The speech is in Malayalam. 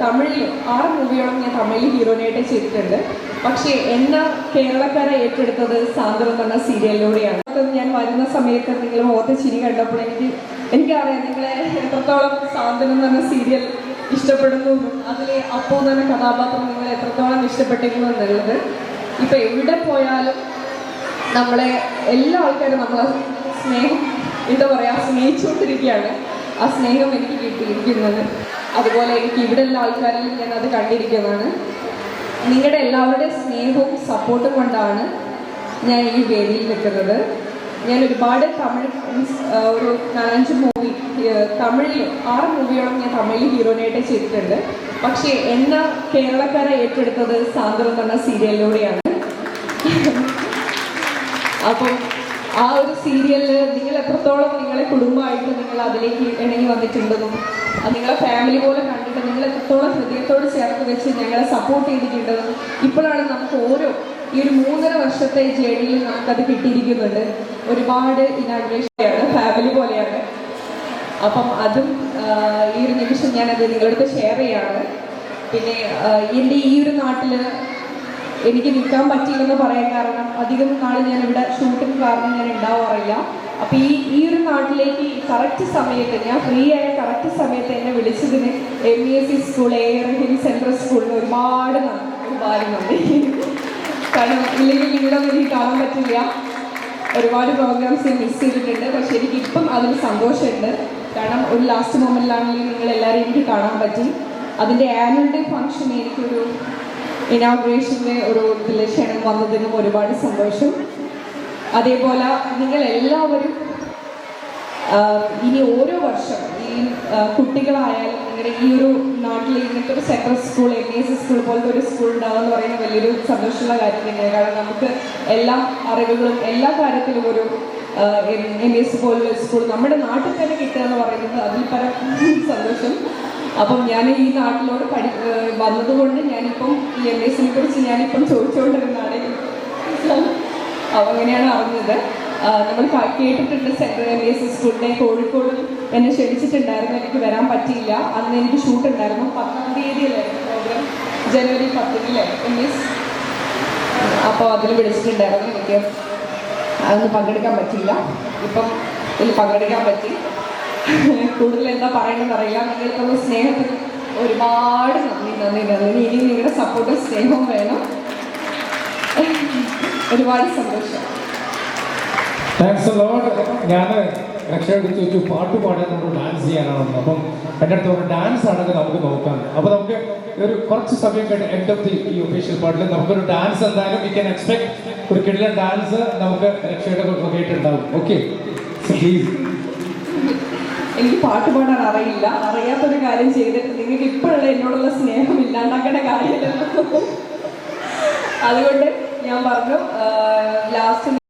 തമിഴിൽ 6 മൂവിയോളം ഞാൻ തമിഴിൽ ഹീറോയിനായിട്ട് ചെയ്തിട്ടുണ്ട്. പക്ഷേ എന്നെ കേരളക്കാരെ ഏറ്റെടുത്തത് സാന്ദ്രം എന്ന സീരിയലിലൂടെയാണ്. ഞാൻ വരുന്ന സമയത്ത് നിങ്ങൾ ഓർത്ത് ചിരി കണ്ടപ്പോൾ എനിക്കറിയാം നിങ്ങളെ എത്രത്തോളം സാന്ദ്രം എന്ന സീരിയൽ ഇഷ്ടപ്പെടുന്നു, അതിലെ അപ്പോ എന്ന കഥാപാത്രം നിങ്ങൾ എത്രത്തോളം ഇഷ്ടപ്പെട്ടിരിക്കുന്നു എന്നുള്ളത്. ഇപ്പം എവിടെ പോയാലും നമ്മളെ എല്ലാ ആൾക്കാരും നമ്മളെ സ്നേഹം എന്താ പറയുക സ്നേഹിച്ചുകൊണ്ടിരിക്കുകയാണ്. ആ സ്നേഹം എനിക്ക് കിട്ടിയിരിക്കുന്നത്. അതുപോലെ എനിക്ക് ഇവിടെ എല്ലാ ആൾക്കാരിലും ഞാൻ അത് കണ്ടിരിക്കുന്നതാണ്. നിങ്ങളുടെ എല്ലാവരുടെയും സ്നേഹവും സപ്പോർട്ടും കൊണ്ടാണ് ഞാൻ ഈ വേദിയിൽ നിൽക്കുന്നത്. ഞാൻ ഒരുപാട് തമിഴ് ഒരു 4-5 മൂവി തമിഴിൽ 6 മൂവിയോളം ഞാൻ തമിഴിൽ ഹീറോയിനായിട്ട് ചെയ്തിട്ടുണ്ട്. പക്ഷേ എന്നെ കേരളക്കാരെ ഏറ്റെടുത്തത് സാന്ദ്രം എന്ന സീരിയലിലൂടെയാണ്. അപ്പം ആ ഒരു സീരിയലിൽ നിങ്ങൾ എത്രത്തോളം നിങ്ങളെ കുടുംബമായിട്ട് നിങ്ങൾ അതിലേക്ക് ഇണങ്ങി വന്നിട്ടുണ്ടെന്നും നിങ്ങളെ ഫാമിലി പോലെ കണ്ടിട്ട് നിങ്ങൾ എത്രത്തോളം ഹൃദയത്തോട് ചേർത്ത് വെച്ച് ഞങ്ങളെ സപ്പോർട്ട് ചെയ്തിട്ടുണ്ടെന്നും ഇപ്പോഴാണ് നമുക്ക് ഈ ഒരു 3.5 വർഷത്തെ ജേണിയിൽ നമുക്കത് കിട്ടിയിരിക്കുന്നുണ്ട്. ഒരുപാട് ഇനാഗ്രേഷനാണ്, ഫാമിലി പോലെയാണ്. അപ്പം അതും ഈ ഒരു നിമിഷം ഞാനത് നിങ്ങളടുത്ത് ഷെയർ ചെയ്യാണ്. പിന്നെ എൻ്റെ ഈ ഒരു നാട്ടിൽ എനിക്ക് നിൽക്കാൻ പറ്റിയില്ലെന്ന് പറയാൻ കാരണം അധികം നാൾ ഞാനിവിടെ ഷൂട്ടിംഗ് കാരണം ഞാൻ ഉണ്ടാവാറില്ല. അപ്പോൾ ഈ ഒരു നാട്ടിലേക്ക് കറക്റ്റ് സമയത്ത് ഞാൻ ഫ്രീ ആയ കറക്റ്റ് സമയത്ത് എന്നെ വിളിച്ചതിന് MESC സ്കൂൾ എയർ സെൻട്രൽ സ്കൂളിന് ഒരുപാട് നന്ദി. കാരണം ഇല്ലെങ്കിൽ നിങ്ങളൊന്നും എനിക്ക് കാണാൻ പറ്റില്ല. ഒരുപാട് പ്രോഗ്രാംസ് ഞാൻ മിസ് ചെയ്തിട്ടുണ്ട്. പക്ഷെ എനിക്കിപ്പം അതിന് സന്തോഷമുണ്ട്. കാരണം ഒരു ലാസ്റ്റ് മൊമെൻറ്റിലാണെങ്കിലും നിങ്ങളെല്ലാവരും എനിക്ക് കാണാൻ പറ്റി. അതിൻ്റെ ആനുവൽ ഡേ ഫംഗ്ഷൻ എനിക്കൊരു ഇനോഗ്രേഷൻ്റെ ഒരു ഇതിൽ ക്ഷണം വന്നതിനും ഒരുപാട് സന്തോഷം. അതേപോലെ നിങ്ങളെല്ലാവരും ഇനി ഓരോ വർഷം ഈ കുട്ടികളായാലും നിങ്ങളുടെ ഈ ഒരു നാട്ടിൽ ഇങ്ങനത്തെ ഒരു സെൻട്രൽ സ്കൂൾ MESC സ്കൂൾ പോലത്തെ ഒരു സ്കൂൾ ഉണ്ടാവുക എന്ന് പറയുന്നത് വലിയൊരു സന്തോഷമുള്ള കാര്യം തന്നെയാണ്. കാരണം നമുക്ക് എല്ലാ അറിവുകളും എല്ലാ കാര്യത്തിലും ഒരു MESC പോലുള്ള സ്കൂൾ നമ്മുടെ നാട്ടിൽ തന്നെ കിട്ടുക എന്ന് പറയുന്നത് അതിൽ പരം സന്തോഷം. അപ്പം ഞാൻ ഈ നാട്ടിലോട് വന്നതുകൊണ്ട് ഞാനിപ്പം ഈ MESCനെ കുറിച്ച് ഞാനിപ്പം ചോദിച്ചുകൊണ്ടിരുന്നതാണ്. അപ്പം അങ്ങനെയാണ് അറിഞ്ഞത്. നമ്മൾ കേട്ടിട്ടുണ്ട് സെൻട്രൽ MESC സ്കൂളിനെ കോഴിക്കോട് എന്നെ ക്ഷണിച്ചിട്ടുണ്ടായിരുന്നു. എനിക്ക് വരാൻ പറ്റിയില്ല. അന്ന് എനിക്ക് ഷൂട്ട് ഉണ്ടായിരുന്നു. 10-ാം തീയതിയിലായിരുന്നു പ്രോഗ്രാം, ജനുവരി 10-ന് MES. അപ്പോൾ അതിൽ വിളിച്ചിട്ടുണ്ടായിരുന്നു. എനിക്ക് അതൊന്നും പങ്കെടുക്കാൻ പറ്റിയില്ല. ഇപ്പം ഇതിൽ പങ്കെടുക്കാൻ പറ്റി. കൂടുതൽ എന്താ പറയണമെന്ന് അറിയില്ല. നിങ്ങൾക്കുള്ള സ്നേഹത്തിന് ഒരുപാട് നന്ദി. ഇനി നിങ്ങളുടെ സപ്പോർട്ടും സ്നേഹവും വേണം. ഒരുപാട് സന്തോഷം. Thanks a lot. ഞാൻ രക്ഷയോട് ചോദിച്ചു പാട്ട് പാടാൻ നമ്മൾ ഡാൻസ് ചെയ്യാനാണെന്ന്. അപ്പം എൻ്റെ അടുത്ത് ഒരു ഡാൻസ് ആണെങ്കിൽ നമുക്ക് നോക്കാം. അപ്പോൾ നമുക്ക് ഒരു കുറച്ച് സമയം കഴിഞ്ഞ് എൻഡ് ഓഫ് ഈ ഒഫീഷ്യൽ പാട്ടിൽ നമുക്കൊരു ഡാൻസ് എന്തായാലും വി ക്യാൻ എക്സ്പെക്ട്. ഒരു കിടിലൻ ഡാൻസ് നമുക്ക് രക്ഷയുടെ വകയായിട്ടുണ്ടാവും. Okay, please. എനിക്ക് പാട്ട് പാടാൻ അറിയില്ല. അറിയാത്തൊരു കാര്യം ചെയ്തിട്ട് നിങ്ങൾക്ക് ഇപ്പോഴുള്ള എന്നോടുള്ള സ്നേഹം ഇല്ലാണ്ടാക്കേണ്ട കാര്യമില്ലല്ലോ. അതുകൊണ്ട് ഞാൻ പറഞ്ഞു ലാസ്റ്റ്